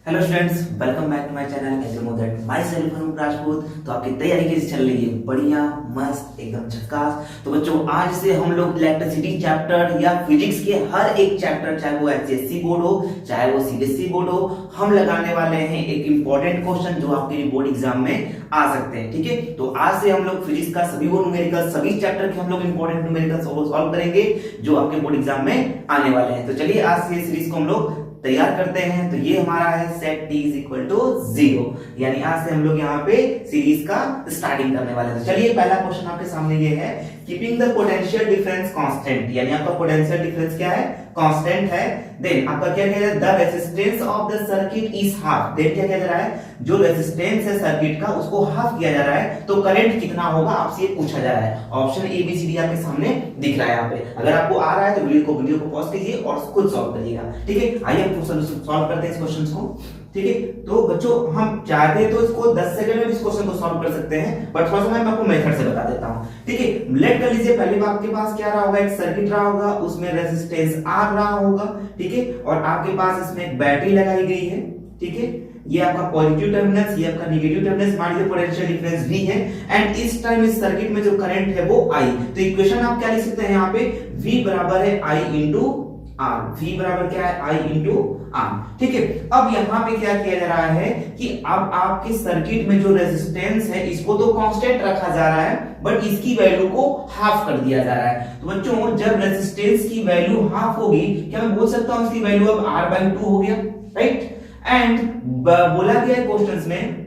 Hello students, welcome back to my channel as मोदट myself Anup Rajput. तो आपकी तैयारी कैसी चल रही है? बढ़िया, मस्त, एकदम झक्कास। तो बच्चों, आज से हम लोग इलेक्ट्रिसिटी चैप्टर या फिजिक्स के हर एक चैप्टर, चाहे वो एचएससी बोर्ड हो चाहे वो सीबीएसई बोर्ड हो, हम लगाने वाले हैं एक इंपॉर्टेंट क्वेश्चन जो आपके बोर्ड एग्जाम में आ सकते हैं। ठीक है, तो आज से हम लोग फिजिक्स का सभी वो न्यूमेरिकल, सभी चैप्टर के हम लोग इंपॉर्टेंट न्यूमेरिकल सॉल्व करेंगे जो आपके बोर्ड एग्जाम में आने वाले हैं। तो चलिए आज से सीरीज को हम लोग तैयार करते हैं। तो ये हमारा है सेट t इक्वल टू 0, यानी आज से हम लोग यहाँ पे सीरीज का स्टार्टिंग करने वाले हैं। तो चलिए पहला क्वेश्चन आपके सामने ये है, keeping the potential difference constant, यानी आपका पोटेंशियल डिफरेंस क्या है? कांस्टेंट है। देन आपका क्या कह रहा है? The resistance of the circuit is half. Then क्या कह रहा है? जो रेजिस्टेंस है सर्किट का उसको हाफ किया जा रहा है, तो करंट कितना होगा आपसे ये पूछा जा रहा है। Option A B C D आपके सामने दिख रहा है यहाँ पे। अगर आपको आ रहा है तो वीडियो को पॉज कीजिए और खुद सॉल्व करिएगा। ठीक है, आइए हम सॉल्व करते हैं इस क्वेश्चन को। ठीक है, तो बच्चों हम चाहते तो इसको 10 सेकंड में इस क्वेश्चन को सॉल्व कर सकते हैं, बट थोड़ा सा मैं आपको मेथड से बता देता हूं। ठीक है, लेट कर लीजिए, पहले आपके पास क्या रहा होगा? एक सर्किट रहा होगा, उसमें रेजिस्टेंस R रहा होगा। ठीक है, और आपके पास इसमें एक बैटरी लगाई गई है। ठीक है, ये आपका पॉजिटिव टर्मिनल, ये आपका नेगेटिव टर्मिनल, मान लीजिए पोटेंशियल डिफरेंस V है, एंड इस टाइम इस सर्किट में जो करंट है वो I। तो इक्वेशन आप क्या लिख सकते हैं यहाँ पे? V बराबर है I इंटू R। V बराबर क्या है? I into R। ठीक है, अब यहाँ पे क्या किया जा रहा है कि अब आपके सर्किट में जो रेजिस्टेंस है इसको तो कांस्टेंट रखा जा रहा है, बट इसकी वैल्यू को हाफ कर दिया जा रहा है। तो बच्चों, जब रेजिस्टेंस की वैल्यू हाफ होगी, क्या मैं बोल सकता हूं इसकी वैल्यू अब R/2 हो गया, राइट? एंड बोला गया है क्वेश्चंस में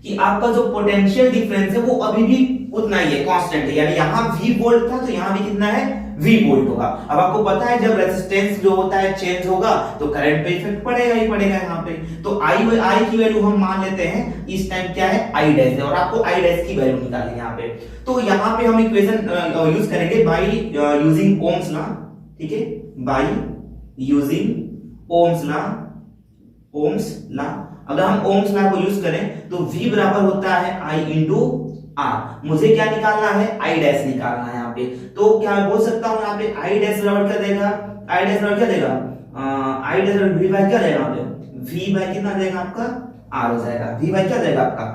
कि आपका जो पोटेंशियल डिफरेंस है वो अभी भी उतना ही है, कांस्टेंट है। यानी यहां V वोल्ट था तो यहां भी कितना है? V वोल्ट होगा। अब आपको पता है जब रेजिस्टेंस जो होता है चेंज होगा तो करंट पे इफेक्ट पड़ेगा ही पड़ेगा यहाँ पे। तो I की वैल्यू हम मान लेते हैं इस टाइम क्या है? I डैश है, और आपको I डैश की वैल्यू निकालनी है यहाँ पे। तो यहाँ पे हम इक्वेशन यूज करेंगे बाय यूजिंग ओम्स लॉ। ठीक है, बाय यूजिंग ओम्स लॉ। अगर हम ओम्स लॉ को यूज करें तो V बराबर होता है I इंटू R। मुझे क्या निकालना है? I डैश निकालना है यहाँ पे। तो क्या मैं बोल सकता हूँ यहाँ पे I डैश बराबर क्या देगा? I डैश बराबर क्या देगा? I डैश बराबर V बाय क्या देगा यहाँ पे? V बाय कितना देगा आपका? R हो जाएगा। V बाय क्या देगा आपका?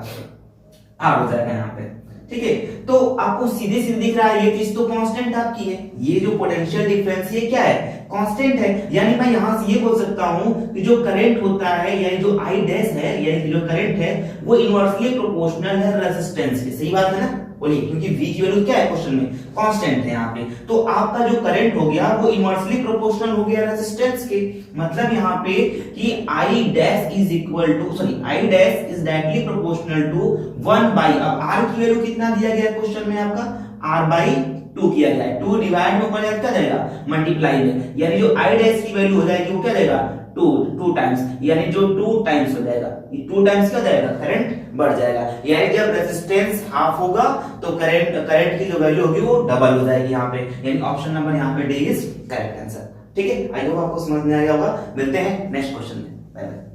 R हो जाएगा यहाँ पे। ठीक है, तो आपको सीधे सीधे दिख रहा है ये चीज तो कांस्टेंट आपकी है। ये जो पोटेंशियल डिफरेंस ये क्या है? कांस्टेंट है। यानी मैं यहां से ये बोल सकता हूं कि जो करंट होता है, यानी जो I डैश है, यानी जो करंट है वो इनवर्सली प्रोपोर्शनल है रेजिस्टेंस के। सही बात है ना? बोलिए, क्योंकि V की वैल्यू क्या है क्वेश्चन में? कांस्टेंट है यहाँ पे। तो आपका जो करंट हो गया वो इनवर्सली प्रोपोर्शनल हो गया रेजिस्टेंस के। मतलब यहाँ पे कि I dash is equal to, I dash is directly proportional to 1 by, अब R की वैल्यू कितना दिया गया क्वेश्चन में आपका? R/2 किया गया है। 2 डिवाइड में ऊपर क्या जाएगा? मल्टीप्लाई में, यानी जो I डैश की वैल्यू हो जाएगी वो क्या देगा? 2 टाइम्स, यानी जो 2 टाइम्स हो जाएगा, ये 2 टाइम्स क्या जाएगा? करंट बढ़ जाएगा। यानी जब रेजिस्टेंस हाफ होगा तो करंट की जो वैल्यू होगी वो डबल हो जाएगी यहाँ पे। यानी ऑप्शन नंबर यहाँ पे डी इज करेक्ट आंसर। ठीक है, आई होप आपको समझ में आ गया होगा। मिलते हैं नेक्स्ट क्वेश्चन में। Bye bye.